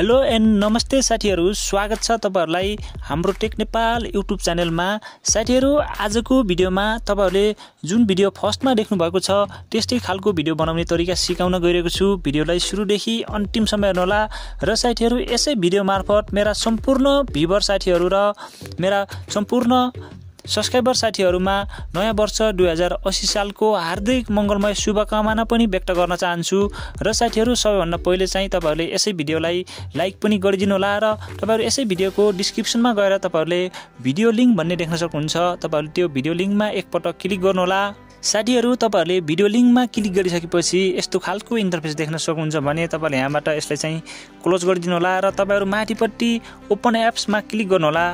Hello and नमस्ते साथीहरू, स्वागत छ तपाईहरुलाई हाम्रो टेक नेपाल युट्युब च्यानलमा। साथीहरू, आजको भिडियोमा तपाईहरुले जुन भिडियो फर्स्टमा देख्नु भएको छ त्यस्तै खालको भिडियो बनाउने तरिका सिकाउन गइरहेको छु। भिडियोलाई सुरुदेखि अन्तिमसम्म हेर्नुहोला। र साथीहरू, यसै भिडियो मार्फत मेरा सम्पूर्ण भ्युवर साथीहरू र मेरा सम्पूर्ण सब्स्क्राइबर साथीहरुमा नयाँ वर्ष 2080 सालको हार्दिक मंगलमय शुभकामना पनि व्यक्त गर्न चाहन्छु। र साथीहरू, सबैभन्दा पहिले चाहिँ तपाईहरुले यसै भिडियोलाई लाइक पनि गरिदिनु होला र तपाईहरु यसै भिडियोको डिस्क्रिप्सनमा गएर तपाईहरुले भिडियो लिंक भन्ने देख्न सक्नुहुन्छ। तपाईहरुले त्यो भिडियो लिंकमा एकपटक क्लिक गर्नु होला। साथीहरू, तपाईहरुले भिडियो लिंकमा क्लिक गरिसकेपछि यस्तो खालको इन्टरफेस देख्न सक्नुहुन्छ भने तपाईहरुले यहाँबाट यसलाई चाहिँ क्लोज गरिदिनु होला र तपाईहरु माथिपट्टि ओपन एप्समा क्लिक गर्नु होला।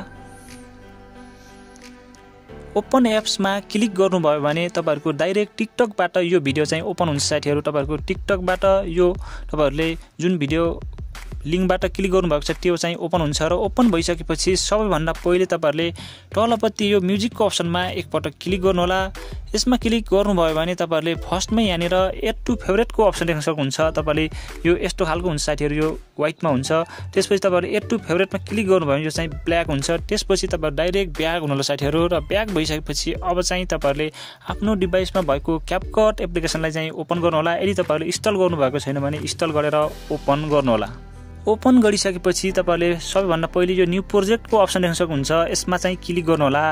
ओपन एप्समा क्लिक गर्नुभयो भने तपाईहरुको डाइरेक्ट टिकटकबाट यो भिडियो चाहिँ ओपन हुन्छ। साथीहरू, तपाईहरुको टिकटकबाट यो तपाईहरुले जुन भिडियो लिंकबाट क्लिक गर्नुभएको छ त्यो चाहिँ ओपन हुन्छ। र ओपन भइसकेपछि सबैभन्दा पहिले तपाईहरुले तलपट्टि यो म्युजिकको अप्सनमा एकपटक क्लिक गर्नु होला। यसमा क्लिक गर्नुभयो भने तपाईहरुले फर्स्टमै यहाँनिर एड टु फेभरेटको अप्सन देख्न सक्नुहुन्छ। तपाईले यो यस्तो खालको हुन्छ साथीहरू, यो व्हाइटमा हुन्छ। त्यसपछि तपाईहरुले एड टु फेभरेटमा क्लिक गर्नुभयो भने यो चाहिँ ब्ल्याक हुन्छ। त्यसपछि तपाईहरु डाइरेक्ट ब्याक हुनु होला साथीहरू। र ब्याक भइसकेपछि अब चाहिँ तपाईहरुले आफ्नो डिभाइसमा भएको क्यापकट एप्लिकेसनलाई चाहिँ ओपन गर्नु होला। यदि तपाईहरुले इन्स्टल गर्नुभएको छैन भने इन्स्टल गरेर ओपन गर्नु होला। ओपन गरिसकेपछि तपाईहरुले सबैभन्दा पहिले यो न्यू प्रोजेक्टको अप्सन देख्न सक्नुहुन्छ। यसमा चाहिँ क्लिक गर्नु होला।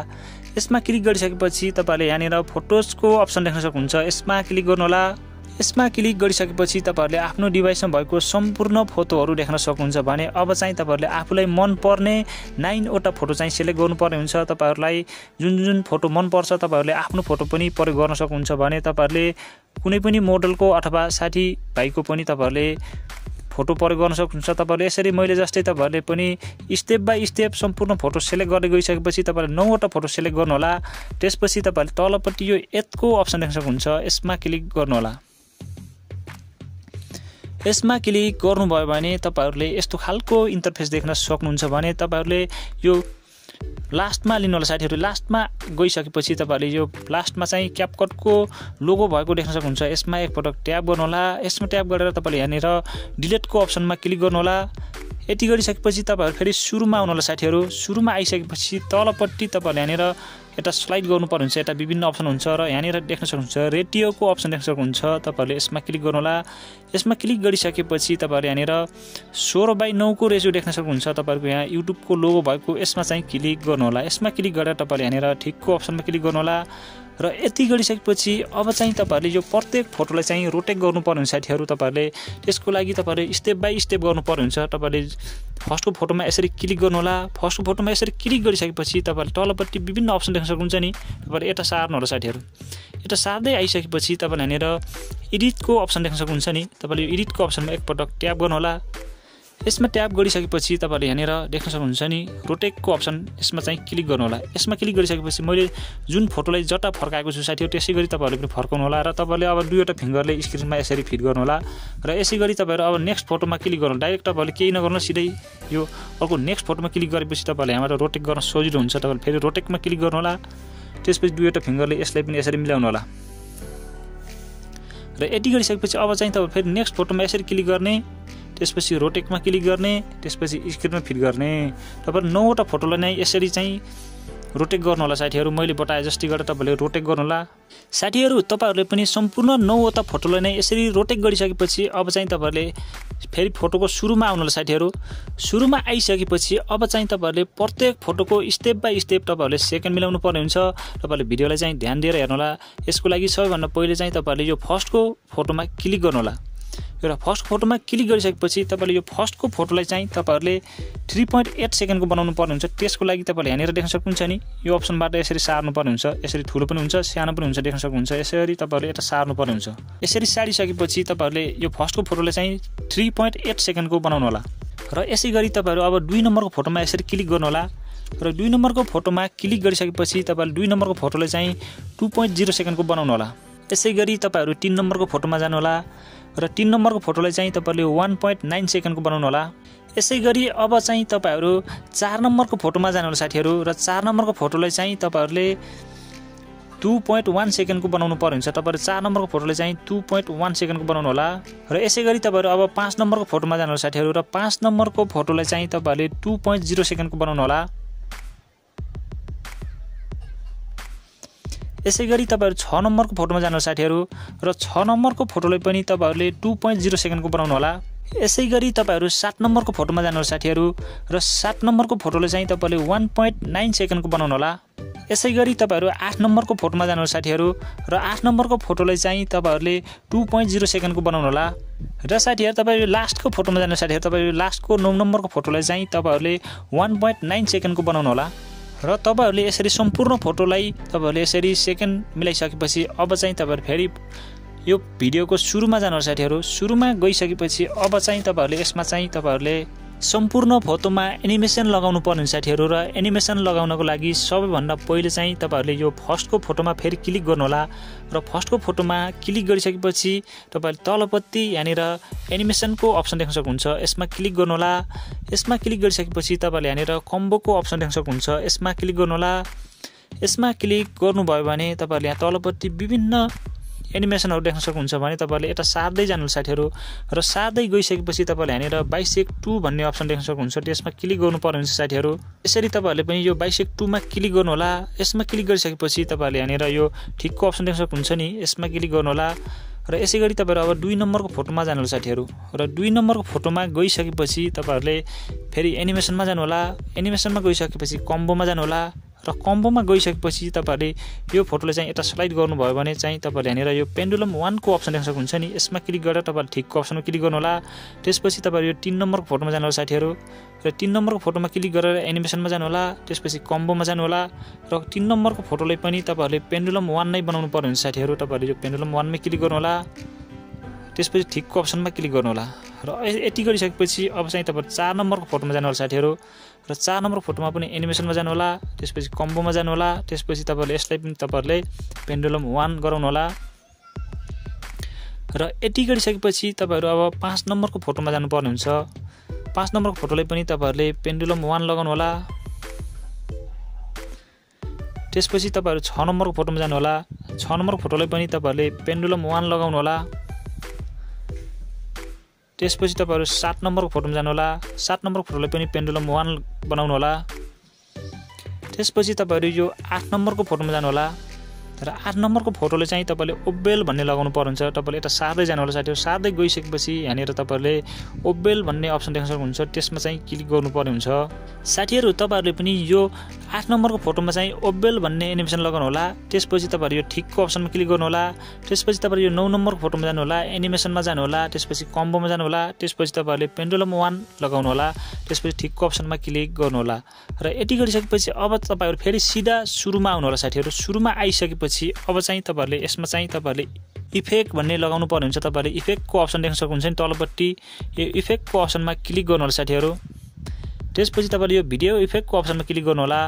यसमा क्लिक गरिसकेपछि तपाईहरुले यहाँनिर फोटोजको अप्सन देख्न सक्नुहुन्छ। यसमा क्लिक गर्नु होला। यसमा क्लिक गरिसकेपछि तपाईहरुले आफ्नो डिभाइसमा भएको सम्पूर्ण फोटोहरू देख्न सक्नुहुन्छ भने अब चाहिँ तपाईहरुले आफूलाई मन पर्ने 9 वटा फोटो चाहिँ सिलेक्ट गर्नुपर्ने हुन्छ। तपाईहरुलाई जुन जुन फोटो मन पर्छ तपाईहरुले आफ्नो फोटो पनि प्रयोग गर्न सक्नुहुन्छ भने तपाईहरुले कुनै पनि मोडलको अथवा साथी भाइको पनि तपाईहरुले फोटो प्रयोग गर्न सक्नुहुन्छ। तपाईहरुले यसरी मैले जस्तै तपाईहरुले पनि स्टेप बाइ स्टेप सम्पूर्ण फोटो सिलेक्ट गर्दै गइसकेपछि तपाईहरुले 9 वटा फोटो सिलेक्ट गर्नु होला। त्यसपछि तपाईहरुले तलपट्टि यो एडको अप्सन देख्न सक्नुहुन्छ। यसमा क्लिक गर्नु होला। यसमा क्लिक गर्नुभयो भने तपाईहरुले यस्तो खालको इन्टरफेस देख्न सक्नुहुन्छ भने तपाईहरुले यो लास्टमा लिनु होला। साथीहरू, लास्टमा गइसकेपछि तपाईहरुले यो लास्टमा चाहिँ क्यापकटको लोगो भएको देख्न सक्नुहुन्छ। यसमा एकपटक ट्याप गर्नु होला। यसमा ट्याप गरेर तपाईले यहाँनिर डिलिटको अप्सनमा क्लिक गर्नु होला। यति गरिसकेपछि तपाईहरु फेरि सुरुमा आउनु होला। साथीहरू, सुरुमा आइसकेपछि तलपट्टि तपाईले यहाँनिर एउटा स्लाइड गर्नुपर्ने हुन्छ। एउटा विभिन्न अप्सन हुन्छ र यहाँनिर देख्न सक्नुहुन्छ रेडियोको अप्सन देख्न सक्नुहुन्छ। तपाईहरुले यसमा क्लिक गर्नु होला। यसमा क्लिक गरिसकेपछि तपाईहरुले यहाँनिर 16:9 को रेशियो देख्न सक्नुहुन्छ। तपाईहरुको यहाँ युट्युबको लोगो भएको यसमा चाहिँ क्लिक गर्नु होला। यसमा क्लिक गरेर तपाईले यहाँनिर ठिकको अप्सनमा क्लिक गर्नु होला। र यति गरिसकेपछि अब चाहिँ तपाईहरुले यो प्रत्येक फोटोलाई चाहिँ रोटेट गर्नुपर्ने हुन्छ। साथीहरू, तपाईहरुले त्यसको लागि तपाईहरुले स्टेप बाइ स्टेप गर्नुपर्ने हुन्छ। तपाईले फर्स्टको फोटोमा यसरी क्लिक गर्नु होला। फर्स्टको फोटोमा यसरी क्लिक गरिसकेपछि तपाईहरुले तलपट्टि विभिन्न अप्सन देख्न सक्नुहुन्छ नि। तपाईहरुले यता सार्नु होला। साथीहरू, यता सार्दै आइसकेपछि तपाईले यहाँनिर एडिटको अप्सन देख्न सक्नुहुन्छ नि। तपाईले एडिटको अप्सनमा एकपटक ट्याप गर्नु होला। यसमा ट्याप गरिसकेपछि तपाईले यहाँनिर देख्न सक्नुहुन्छ नि रोटेटको अप्सन। यसमा चाहिँ क्लिक गर्नु होला। यसमा क्लिक गरिसकेपछि मैले जुन फोटोलाई जता फर्काएको छु साथीहरू त्यसै गरी तपाईहरुले पनि फर्काउनु होला। र तपाईले अब दुईवटा फिंगरले स्क्रिनमा यसरी फिट गर्नु होला। र यसै गरी तपाईहरु अब नेक्स्ट फोटोमा क्लिक गर्नु। डाइरेक्ट तपाईले केही नगर्नु, सिधै यो अर्को नेक्स्ट फोटोमा क्लिक गरेपछि तपाईले यहाँबाट रोटेट गर्न सजिलो हुन्छ। तपाईले फेरि रोटेटमा क्लिक गर्नु होला। त्यसपछि दुईवटा फिंगरले यसलाई पनि यसरी मिलाउनु होला। र यति गरिसकेपछि अब चाहिँ तपाईले फेरि नेक्स्ट फोटोमा यसरी क्लिक गर्ने। त्यसपछि रोटेटमा क्लिक गर्ने। त्यसपछि स्क्रिनमा फिट गर्ने। तपाईहरु 9 वटा फोटोलाई नै यसरी चाहिँ रोटेट गर्नु होला। साथीहरू, मैले बताए जस्तै गरेर तपाईले रोटेट गर्नु होला। साथीहरू, तपाईहरुले पनि सम्पूर्ण 9 वटा फोटोलाई नै यसरी रोटेट गरिसकेपछि अब चाहिँ तपाईहरुले फेरि फोटोको सुरुमा आउनु होला। साथीहरू, सुरुमा आइसकेपछि अब चाहिँ तपाईहरुले प्रत्येक फोटोको स्टेप बाइ स्टेप तपाईहरुले सेकेन्ड मिलाउनु पर्ने हुन्छ। तपाईहरुले भिडियोलाई चाहिँ ध्यान दिएर हेर्नु होला। यसको लागि सबैभन्दा पहिले चाहिँ तपाईहरुले यो फर्स्टको फोटोमा क्लिक गर्नु होला। एउटा फर्स्ट फोटोमा क्लिक गरिसकेपछि तपाईले यो फर्स्टको फोटोलाई चाहिँ तपाईहरुले 3.8 सेकेन्डको बनाउनु पर्ने हुन्छ। त्यसको लागि तपाईले यहाँनिर देख्न सक्नुहुन्छ नि यो अप्सनबाट यसरी सार्नु पर्ने हुन्छ। यसरी ठुलो पनि हुन्छ, सानो पनि हुन्छ, देख्न सक्नुहुन्छ। यसरी तपाईहरुले यता सार्नु पर्ने हुन्छ। यसरी सारिसकेपछि तपाईहरुले यो फर्स्टको फोटोलाई चाहिँ 3.8 सेकेन्डको बनाउनु होला। र यसै गरी तपाईहरु अब 2 नम्बरको फोटोमा यसरी क्लिक गर्नु होला। र 2 नम्बरको फोटोमा क्लिक गरिसकेपछि तपाईले 2 नम्बरको फोटोलाई चाहिँ 2.0 सेकेन्डको बनाउनु होला। यसै गरी तपाईहरु 3 नम्बरको फोटोमा जानु होला। र 3 नम्बरको फोटोलाई चाहिँ तपाईले 1.9 सेकेन्डको बनाउनु होला। यसै गरी अब चाहिँ तपाईहरु 4 नम्बरको फोटोमा जानु होला। साथीहरू, र 4 नम्बरको फोटोलाई चाहिँ तपाईहरुले 2.1 सेकेन्डको बनाउनु पर्ने हुन्छ। तपाईहरु 4 नम्बरको फोटोले चाहिँ 2.1 सेकेन्डको बनाउनु होला र यसै गरी तपाईहरु अब 5 नम्बरको फोटोमा जानु होला साथीहरु र 5 नम्बरको फोटोलाई चाहिँ तपाईहरुले 2.0 सेकेन्डको बनाउनु होला। यसै गरी तपाईहरु 6 नम्बरको फोटोमा जानु होला साथीहरु र 6 नम्बरको फोटोलाई पनि तपाईहरुले 2.0 सेकेन्डको बनाउनु होला। यसै गरी तपाईहरु 7 नम्बरको फोटोमा जानु होला साथीहरु र 7 नम्बरको फोटोले चाहिँ तपाईले 1.9 सेकेन्डको बनाउनु होला। यसै गरी तपाईहरु 8 नम्बरको फोटोमा जानु होला साथीहरु र 8 नम्बरको फोटोलाई चाहिँ तपाईहरुले 2.0 सेकेन्डको बनाउनु होला। र साथीहरु तपाईहरु लास्टको फोटोमा जानु साथीहरु तपाईहरु लास्टको 9 नम्बरको फोटोलाई चाहिँ तपाईहरुले 1.9 सेकेन्डको बनाउनु होला। र तपाईहरुले यसरी सम्पूर्ण फोटोलाई तपाईहरुले यसरी सेकेन्ड मिलाइसकेपछि अब चाहिँ तपाईहरु फेरि यो भिडियोको सुरुमा जानु होला साथीहरु। सुरुमा गइसकेपछि अब चाहिँ तपाईहरुले यसमा चाहिँ तपाईहरुले सम्पूर्ण फोटोमा एनिमेसन लगाउनु पर्ने हुन्छ साथीहरु र एनिमेसन लगाउनको लागि सबैभन्दा पहिले चाहिँ तपाईहरुले यो फर्स्टको फोटोमा फेरि क्लिक गर्नु होला र फर्स्टको फोटोमा क्लिक गरिसकेपछि तपाईहरुले तलपट्टि यहाँनिर एनिमेसनको अप्सन देख्न सक्नुहुन्छ। यसमा क्लिक गर्नु होला। यसमा क्लिक गरिसकेपछि तपाईहरुले यहाँनिर कम्बोको अप्सन देख्न सक्नुहुन्छ। यसमा क्लिक गर्नु होला। यसमा क्लिक गर्नुभयो भने तपाईहरुले यहाँ तलपट्टि विभिन्न एनिमेसनहरु देख्न सक्नुहुन्छ भने तपाईहरुले यता सार्दै जानु साथीहरु र सार्दै गइसकेपछि तपाईहरुले यहाँनिर बाइसेक 2 भन्ने अप्सन देख्न सक्नुहुन्छ। त्यसमा क्लिक गर्नुपर्ने हुन्छ साथीहरु। यसरी तपाईहरुले पनि यो बाइसेक 2 मा क्लिक गर्नु होला। यसमा क्लिक गरिसकेपछि तपाईहरुले यहाँनिर यो ठिकको अप्सन देख्न सक्नुहुन्छ नि। यसमा क्लिक गर्नु होला र यसै गरी तपाईहरु अब 2 नम्बरको फोटोमा जानु होला साथीहरु र 2 नम्बरको फोटोमा गइसकेपछि तपाईहरुले फेरि एनिमेसनमा जानु होला। एनिमेसनमा गइसकेपछि कम्बोमा जानु होला र कम्बोमा गइसकेपछि तपाईहरुले यो फोटोले चाहिँ यता स्लाइड गर्नुभयो भने चाहिँ तपाईहरुले यहाँनिर यो पेन्डुलम 1 को अप्सन देख्न सक्नुहुन्छ नि। यसमा क्लिक गरेर तपाईहरुले ठिकको अप्सनमा क्लिक गर्नु होला। त्यसपछि तपाईहरु यो 3 नम्बरको फोटोमा जानु होला साथीहरु र 3 नम्बरको फोटोमा क्लिक गरेर एनिमेसनमा जानु होला। त्यसपछि कम्बोमा जानु होला र 3 नम्बरको फोटोलाई पनि तपाईहरुले पेन्डुलम 1 नै बनाउनु पर्ने हुन्छ साथीहरु। तपाईहरुले यो पेन्डुलम 1 मै क्लिक गर्नु होला। त्यसपछि ठिकको अप्सनमा क्लिक गर्नु होला र यति गरिसकेपछि अब चाहिँ तपाईहरु 4 नम्बरको फोटोमा जानु होला साथीहरु र 4 नम्बरको फोटोमा पनि एनिमेसनमा जानु होला। त्यसपछि कम्बोमा जानु होला। त्यसपछि तपाईहरुले यसलाई पनि तपाईहरुले पेन्डुलम 1 गराउनु होला र यति गरिसकेपछि तपाईहरु अब 5 नम्बरको फोटोमा जानु पर्ने हुन्छ। 5 नम्बरको फोटोलाई पनि तपाईहरुले पेन्डुलम 1 लगाउनु होला। त्यसपछि तपाईहरु 6 नम्बरको फोटोमा जानु होला। 6 नम्बरको फोटोलाई पनि तपाईहरुले पेन्डुलम 1 लगाउनु होला। त्यसपछि तपाईहरु 7 नम्बरको फोटोमा जानु होला। 7 नम्बरको फोटोलाई पनि पेन्डुलम 1 बनाउनु होला। त्यसपछि तपाईहरु यो 8 नम्बरको फोटोमा जानु होला र 8 नम्बरको फोटोले चाहिँ तपाईले ओबेल भन्ने लगाउनु पर्ने हुन्छ। तपाईले यता सार्दै जानु होला साथीहरु। सार्दै गइसकेपछि यहाँनिर तपाईहरुले ओबेल भन्ने अप्सन देख्न सक्नुहुन्छ। त्यसमा चाहिँ क्लिक गर्नुपर्ने हुन्छ। साथीहरु तपाईहरुले पनि यो 8 नम्बरको फोटोमा चाहिँ ओबेल भन्ने एनिमेसन लगाउनु होला। त्यसपछि तपाईहरु यो ठिकको अप्सनमा क्लिक गर्नु होला। त्यसपछि तपाईहरु यो 9 नम्बरको फोटोमा जानु होला। एनिमेसनमा जानु होला। त्यसपछि कम्बोमा जानु होला। त्यसपछि तपाईहरुले पेन्डुलम 1 लगाउनु होला। त्यसपछि ठिकको अप्सनमा क्लिक गर्नु होला र यति गरिसकेपछि अब तपाईहरु फेरि सिधा सुरुमा आउनु होला साथीहरु। सुरुमा आइसकेपछि अब चाहिँ तपाईहरुले यसमा चाहिँ तपाईहरुले इफेक्ट भन्ने लगाउनु पर्ने हुन्छ। तपाईहरुले इफेक्टको अप्सन देख्न सक्नुहुन्छ नि तलपट्टि। यो इफेक्टको अप्सनमा क्लिक गर्नु होला साथीहरु। त्यसपछि तपाईहरुले यो भिडियो इफेक्टको अप्सनमा क्लिक गर्नु होला।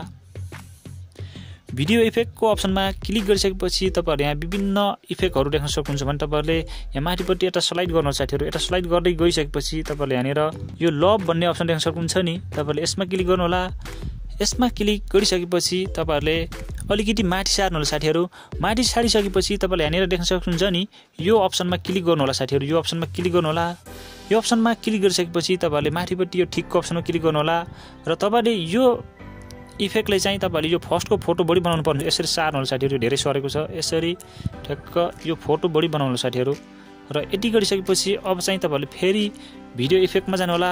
भिडियो इफेक्टको अप्सनमा क्लिक गरिसकेपछि तपाईहरुले यहाँ विभिन्न इफेक्टहरु देख्न सक्नुहुन्छ भने तपाईहरुले यहाँ माथिपट्टि एउटा स्लाइड गर्नु होला साथीहरु। एउटा स्लाइड गर्दै गइसकेपछि तपाईहरुले यहाँनिर यो लभ भन्ने अप्सन देख्न सक्नुहुन्छ नि। तपाईहरुले यसमा क्लिक गर्नु होला। यसमा क्लिक गरिसकेपछि तपाईहरुले अलिकति माथि सार्नु होला साथीहरु। माथि सारिसकेपछि तपाईले यहाँनिर देख्न सक्नुहुन्छ नि यो अप्सनमा क्लिक गर्नु होला साथीहरु। यो अप्सनमा क्लिक गर्नु होला। यो अप्सनमा क्लिक गरिसकेपछि तपाईहरुले माथिपट्टि यो ठिकको अप्सनमा क्लिक गर्नु होला र तपाईले यो इफेक्टलाई चाहिँ तपाईले यो फर्स्टको फोटो बढी बनाउनु पर्छ। यसरी सार्नु होला साथीहरु। धेरै सरेको छ। यसरी ठ्याक्क यो फोटो बढी बनाउनु होला साथीहरु र यति गरिसकेपछि अब चाहिँ तपाईले फेरि भिडियो इफेक्टमा जानु होला।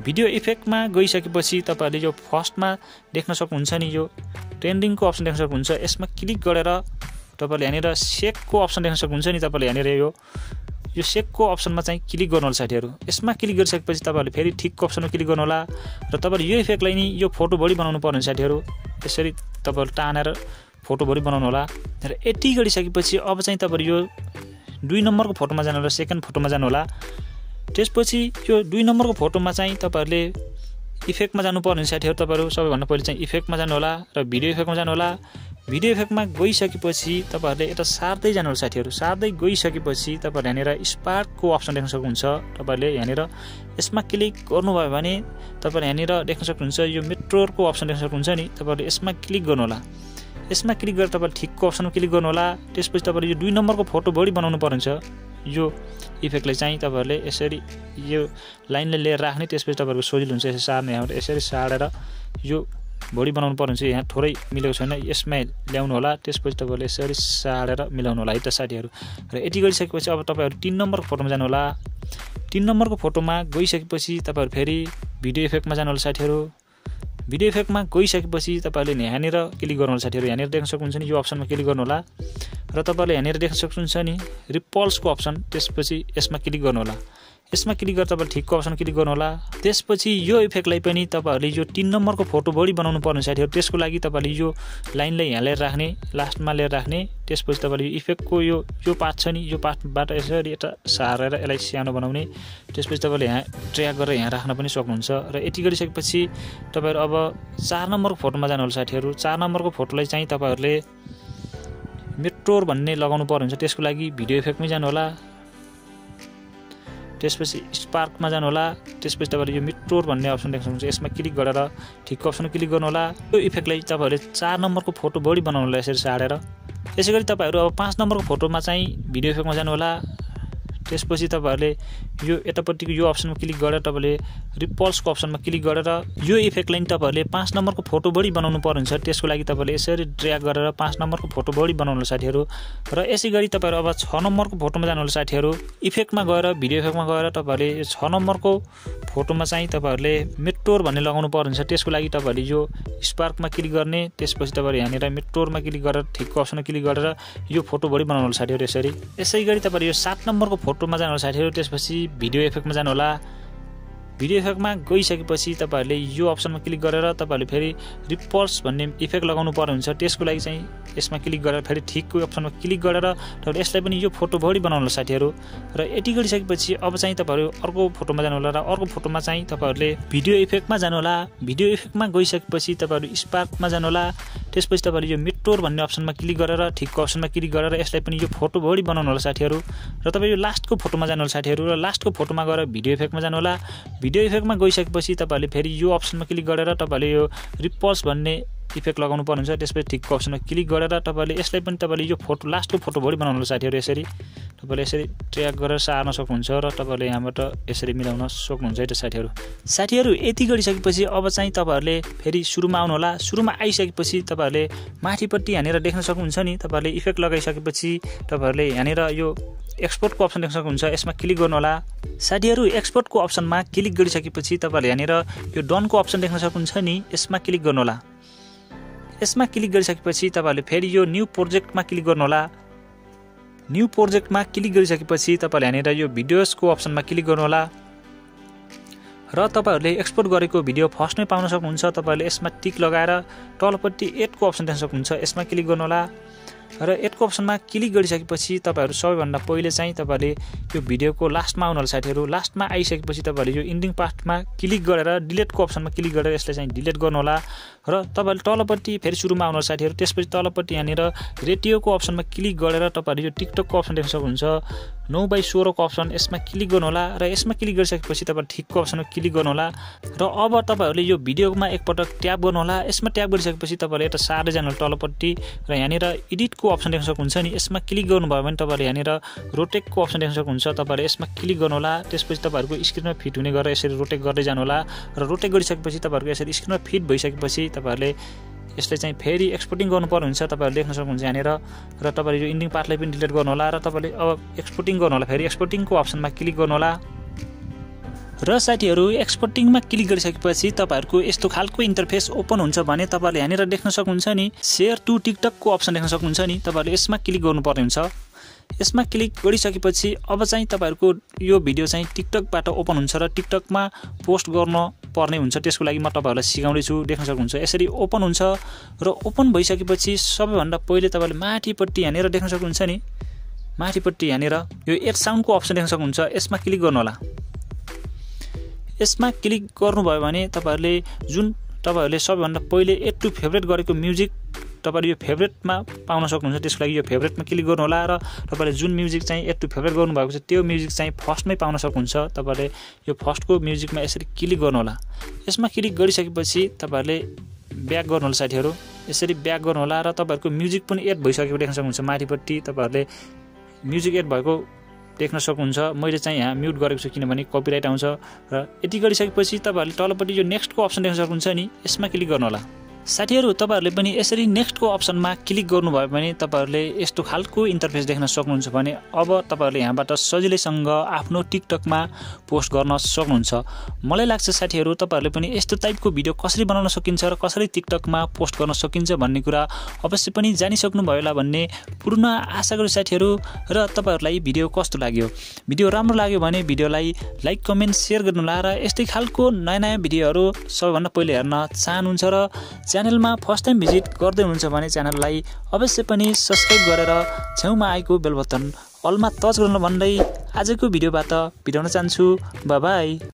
भिडियो इफेक्टमा गइसकेपछि तपाईहरुले यो फर्स्टमा देख्न सक्नुहुन्छ नि यो ट्रेन्डिङको अप्सन देख्न सक्नुहुन्छ। यसमा क्लिक गरेर तपाईले यहाँनिर सेकको अप्सन देख्न सक्नुहुन्छ नि। तपाईले यहाँनिर यो सेकको अप्सनमा चाहिँ क्लिक गर्नु होला साथीहरु। यसमा क्लिक गरिसकेपछि तपाईहरुले फेरि ठिकको अप्सनमा क्लिक गर्नु होला र तपाईहरुले यो इफेक्टलाई नि यो फोटो बढी बनाउनु पर्ने साथीहरु। यसरी तपाईहरु टानेर फोटो बढी बनाउनु होला र यति गरिसकेपछि अब चाहिँ तपाईहरु यो 2 नम्बरको फोटोमा जानु होला। सेकेन्ड फोटोमा जानु होला। त्यसपछि यो 2 नम्बरको फोटोमा चाहिँ तपाईहरुले इफेक्टमा जानुपर्ने साथीहरु। तपाईहरु सबैभन्दा पहिले चाहिँ इफेक्टमा जानु होला र भिडियो इफेक्टमा जानु होला। भिडियो इफेक्टमा गइसकेपछि तपाईहरुले यता सार्दै जानु होला साथीहरु। सार्दै गइसकेपछि तपाईहरुले यहाँनिर स्पार्कको अप्सन देख्न सक्नुहुन्छ। तपाईहरुले यहाँनिर यसमा क्लिक गर्नुभयो भने तपाईहरुले यहाँनिर देख्न सक्नुहुन्छ यो मेट्रोको अप्सन देख्न सक्नुहुन्छ नि। तपाईहरुले यसमा क्लिक गर्नु होला। यसमा क्लिक गरेर तपाईले ठिकको अप्सनमा क्लिक गर्नु होला। त्यसपछि तपाईले यो 2 नम्बरको फोटो बढी बनाउनु पर्छ। यो इफेक्टले चाहिँ तपाईहरुले यसरी यो लाइनले लिएर राख्ने, त्यसपछि तपाईहरुको सजिलो हुन्छ यसरी सार्ने। यहाँबाट यसरी सारेर यो बढी बनाउनु पर्छ। यहाँ थोरै मिलेको छैन, यसमै ल्याउनु होला। त्यसपछि तपाईहरुले यसरी सारेर मिलाउनु होला है त साथीहरु। र यति गरिसकेपछि अब तपाईहरु 3 नम्बरको फोटोमा जानु होला। 3 नम्बरको फोटोमा गइसकेपछि तपाईहरु फेरि भिडियो इफेक्टमा जानु होला साथीहरु। भिडियो इफेक्टमा गइसकेपछि तपाईहरुले यहाँनिर क्लिक गर्नु होला साथीहरु। यहाँनिर देख्न सक्नुहुन्छ नि यो अप्सनमा क्लिक गर्नु होला र तपाईहरुले यहाँनिर देख्न सक्नुहुन्छ नि रिपल्सको अप्सन, त्यसपछि यसमा क्लिक गर्नु होला। यसमा क्लिक गरेर तपाईले ठिकको अप्सन क्लिक गर्नु होला। त्यसपछि यो इफेक्टलाई पनि तपाईहरुले यो 3 नम्बरको फोटो बढी बनाउनु पर्ने साथीहरु। त्यसको लागि तपाईले यो लाइनलाई यहाँ लिएर राख्ने, लास्टमा लिएर राख्ने। त्यसपछि तपाईले यो इफेक्टको यो पार्ट छ नि, यो पार्टबाट यसरी यता सारेर यसलाई सानो बनाउने। त्यसपछि तपाईले यहाँ ड्र्याग गरेर यहाँ राख्न पनि सक्नुहुन्छ। र यति गरिसकेपछि तपाईहरु अब 4 नम्बरको फोटोमा जानु होला साथीहरु। 4 नम्बरको फोटोलाई चाहिँ तपाईहरुले मेट्रोर भन्ने लगाउनु पर्ने हुन्छ। त्यसको लागि भिडियो इफेक्टमै जानु होला। त्यसपछि स्पार्कमा जानु होला। त्यसपछि तपाईले यो मेट्रोर भन्ने अप्सन देख्न सक्नुहुन्छ। यसमा क्लिक गरेर ठिकको अप्सनमा क्लिक गर्नु होला। यो इफेक्टलाई तपाईहरुले 4 नम्बरको फोटो बढी बनाउनु होला यसरी सारेर। यसैगरी तपाईहरु अब 5 नम्बरको फोटोमा चाहिँ भिडियो इफेक्टमा जानु होला। त्यसपछि तपाईहरुले यो यतापट्टिको यो अप्सनमा क्लिक गरेर तपाईले रिपल्सको अप्सनमा क्लिक गरेर यो इफेक्टलाई तपाईहरुले 5 नम्बरको फोटो बढी बनाउनु पर्छ। त्यसको लागि तपाईले यसरी ड्र्याग गरेर 5 नम्बरको फोटो बढी बनाउनु होला साथीहरु। र यसैगरी तपाईहरु अब 6 नम्बरको फोटोमा जानु होला साथीहरु। इफेक्टमा गएर भिडियो इफेक्टमा गएर तपाईहरुले यो 6 नम्बरको फोटोमा चाहिँ तपाईहरुले मेट्रोर भन्ने लगाउनु पर्छ। त्यसको लागि तपाईहरुले यो स्पार्कमा क्लिक गर्ने, त्यसपछि तपाईहरु यहाँनिर मेट्रोरमा क्लिक गरेर ठिकको अप्सनमा क्लिक गरेर यो फोटो बढी बनाउनु होला साथीहरु यसरी। यसैगरी तपाईहरु यो 7 नम्बरको फोटोमा जानु होला साथीहरु। त्यसपछि भिडियो इफेक्टमा जानु होला। भिडियो इफेक्टमा गइसकेपछि तपाईहरुले यो अप्सनमा क्लिक गरेर तपाईहरुले फेरि रिपल्स भन्ने इफेक्ट लगाउनु पर्ने हुन्छ। त्यसको लागि चाहिँ यसमा क्लिक गरेर फेरि ठिकको अप्सनमा क्लिक गरेर तपाईहरुले यसलाई पनि यो फोटो बढी बनाउनु होला साथीहरु। र यति गरिसकेपछि अब चाहिँ तपाईहरु अर्को फोटोमा जानु होला। र अर्को फोटोमा चाहिँ तपाईहरुले भिडियो इफेक्टमा जानु होला। भिडियो इफेक्टमा गइसकेपछि तपाईहरु स्पार्कमा जानु होला। त्यसपछि तपाईहरु यो मेट्रोर भन्ने अप्सनमा क्लिक गरेर ठिकको अप्सनमा क्लिक गरेर यसलाई पनि यो फोटो बढी बनाउनु होला साथीहरु। र तपाईहरु यो लास्टको फोटोमा जानु होला साथीहरु। र लास्टको फोटोमा गएर भिडियो इफेक्टमा जानु होला। भिडियो इफेक्टमा गइसकेपछि तपाईहरुले फेरि यो अप्सनमा क्लिक गरेर तपाईले यो रिपल्स भन्ने इफेक्ट लगाउनु पर्ने हुन्छ। त्यसपछि ठिकको अप्सनमा क्लिक गरेर तपाईले यसलाई पनि तपाईले यो फोटो लास्टको फोटो बढी बनाउनु होला साथीहरु यसरी। तपाईले यसरी ट्र्याक गरेर सार्न सक्नुहुन्छ र तपाईले यहाँबाट यसरी मिलाउन सक्नुहुन्छ है त साथीहरु। साथीहरु यति गरिसकेपछि अब चाहिँ तपाईहरुले फेरि सुरुमा आउनु होला। सुरुमा आइसकेपछि तपाईहरुले माथिपट्टि यहाँनिर देख्न सक्नुहुन्छ नि, तपाईले इफेक्ट लगाइसकेपछि तपाईहरुले यहाँनिर यो एक्सपोर्टको अप्सन देख्न सक्नुहुन्छ। यसमा क्लिक गर्नु होला साथीहरु। एक्सपोर्टको अप्सनमा क्लिक गरिसकेपछि तपाईहरुले यहाँनिर यो डनको अप्सन देख्न सक्नुहुन्छ नि, यसमा क्लिक गर्नु होला। यसमा क्लिक गरिसकेपछि तपाईहरुले फेरि यो न्यू प्रोजेक्टमा क्लिक गर्नु होला। न्यू प्रोजेक्टमा क्लिक गरिसकेपछि तपाईहरुले यहाँनिर यो भिडियोजको अप्सनमा क्लिक गर्नु होला। र तपाईहरुले एक्सपोर्ट गरेको भिडियो फर्स्टमै पाउन सक्नुहुन्छ। तपाईहरुले यसमा टिक लगाएर तलपट्टि एडको अप्सन देख्न सक्नुहुन्छ। यसमा क्लिक गर्नु होला। र एडको अप्सनमा क्लिक गरिसकेपछि तपाईहरु सबैभन्दा पहिले चाहिँ तपाईहरुले यो भिडियोको लास्टमा आउनु होला साथीहरु। लास्टमा आइसकेपछि तपाईहरुले यो इन्डिङ पार्टमा क्लिक गरेर डिलिटको अप्सनमा क्लिक गरेर यसलाई चाहिँ डिलिट गर्नु होला। र तपाईहरुले तलपट्टि फेरि सुरुमा आउनु होला साथीहरु। त्यसपछि तलपट्टि यहाँनिर रेडियोको अप्सनमा क्लिक गरेर तपाईहरुले यो टिकटकको अप्सन देख्न सक्नुहुन्छ। 9:16 को अप्सन यसमा क्लिक गर्नु होला। र यसमा क्लिक गरिसकेपछि तपाईहरु ठिकको अप्सनमा क्लिक गर्नु होला। र अब तपाईहरुले यो भिडियोमा एकपटक ट्याप गर्नु होला। यसमा ट्याप गरिसकेपछि तपाईहरुले यता सार्दै जानु होला तलपट्टि र यहाँनिर एडिटको अप्सन देख्न सक्नुहुन्छ नि, यसमा क्लिक गर्नुभयो भने तपाईहरुले यहाँनिर रोटेटको अप्सन देख्न सक्नुहुन्छ। तपाईहरुले यसमा क्लिक गर्नु होला। त्यसपछि तपाईहरुको स्क्रिनमा फिट हुने गरेर यसरी रोटेट गर्दै जानु होला। र रोटेट गरिसकेपछि तपाईहरुको यसरी स्क्रिनमा फिट भइसकेपछि तपाईहरुले यसलाई चाहिँ फेरि एक्सपोर्टिङ गर्नुपर्ने हुन्छ। तपाईहरुले देख्न सक्नुहुन्छ यहाँनिर। र तपाईहरुले यो इन्डिङ पार्टलाई पनि डिलिट गर्नु होला। र तपाईहरुले अब एक्सपोर्टिङ गर्नु होला। फेरि एक्सपोर्टिङको अप्सनमा क्लिक गर्नु होला। र साथीहरु एक्सपोर्टिङमा क्लिक गरिसकेपछि तपाईहरुको यस्तो खालको इन्टरफेस ओपन हुन्छ भने तपाईहरुले यहाँनिर देख्न सक्नुहुन्छ नि शेयर टु टिकटकको अप्सन देख्न सक्नुहुन्छ नि, तपाईहरुले यसमा क्लिक गर्नुपर्ने हुन्छ। यसमा क्लिक गरिसकेपछि अब चाहिँ तपाईहरुको यो भिडियो चाहिँ टिकटकबाट ओपन हुन्छ र टिकटकमा पोस्ट गर्न पर्ने हुन्छ। त्यसको लागि म तपाईहरुलाई सिकाउँदै छु। देख्न सक्नुहुन्छ यसरी ओपन हुन्छ। र ओपन भइसकेपछि सबैभन्दा पहिले तपाईहरुले माथिपट्टि यहाँनिर देख्न सक्नुहुन्छ नि, माथिपट्टि यहाँनिर यो एड साउन्डको अप्सन देख्न सक्नुहुन्छ। यसमा क्लिक गर्नु होला। यसमा क्लिक गर्नुभयो भने तपाईहरुले जुन तपाईहरुले सबैभन्दा पहिले एड टु फेभरेट गरेको म्युजिक तपाईहरुले यो फेभरेटमा पाउन सक्नुहुन्छ। त्यसको लागि यो फेभरेटमा क्लिक गर्नु होला। र तपाईहरुले जुन म्युजिक चाहिँ एड टु फेभरेट गर्नुभएको छ त्यो म्युजिक चाहिँ फर्स्टमै पाउन सक्नुहुन्छ। तपाईहरुले यो फर्स्टको म्युजिकमा यसरी क्लिक गर्नु होला। यसमा क्लिक गरिसकेपछि तपाईहरुले ब्याक गर्नु होला साथीहरु। यसरी ब्याक गर्नु होला र तपाईहरुको म्युजिक पनि एड भइसकेको देख्न सक्नुहुन्छ माथिपट्टि तपाईहरुले म्युजिक एड भएको देख्न सक्नुहुन्छ मैले चाहिँ यहाँ म्युट गरेको छु किनभने कपिराइट आउँछ र यति गरिसकेपछि तपाईहरुले तलपट्टि यो नेक्स्टको अप्सन देख्न सक्नुहुन्छ नि यसमा क्लिक गर्नु होला साथीहरु तपाईहरुले पनि यसरी नेक्स्टको अप्सनमा क्लिक गर्नुभयो भने तपाईहरुले यस्तो खालको इन्टरफेस देख्न सक्नुहुन्छ भने अब तपाईहरुले यहाँबाट सजिलैसँग आफ्नो टिकटकमा पोस्ट गर्न सक्नुहुन्छ मलाई लाग्छ साथीहरु तपाईहरुले पनि यस्तो टाइपको भिडियो कसरी बनाउन सकिन्छ र कसरी टिकटकमा पोस्ट गर्न सकिन्छ भन्ने कुरा अवश्य पनि जानिसक्नु भयो होला भन्ने पूर्ण आशा गरे साथीहरु र तपाईहरुलाई भिडियो कस्तो लाग्यो भिडियो राम्रो लाग्यो भने भिडियोलाई लाइक कमेन्ट शेयर गर्नुहोला र यस्तै खालको नयाँ भिडियोहरु सबैभन्दा पहिले हेर्न चाहनुहुन्छ र च्यानलमा फर्स्ट टाइम भिजिट गर्दै हुनुहुन्छ भने च्यानललाई अवश्य पनि सब्स्क्राइब गरेर छेउमा आएको बेल बटन अलमा टच गर्नु भन्दै आजको भिडियोबाट बिताउन चाहन्छु बाइ बाइ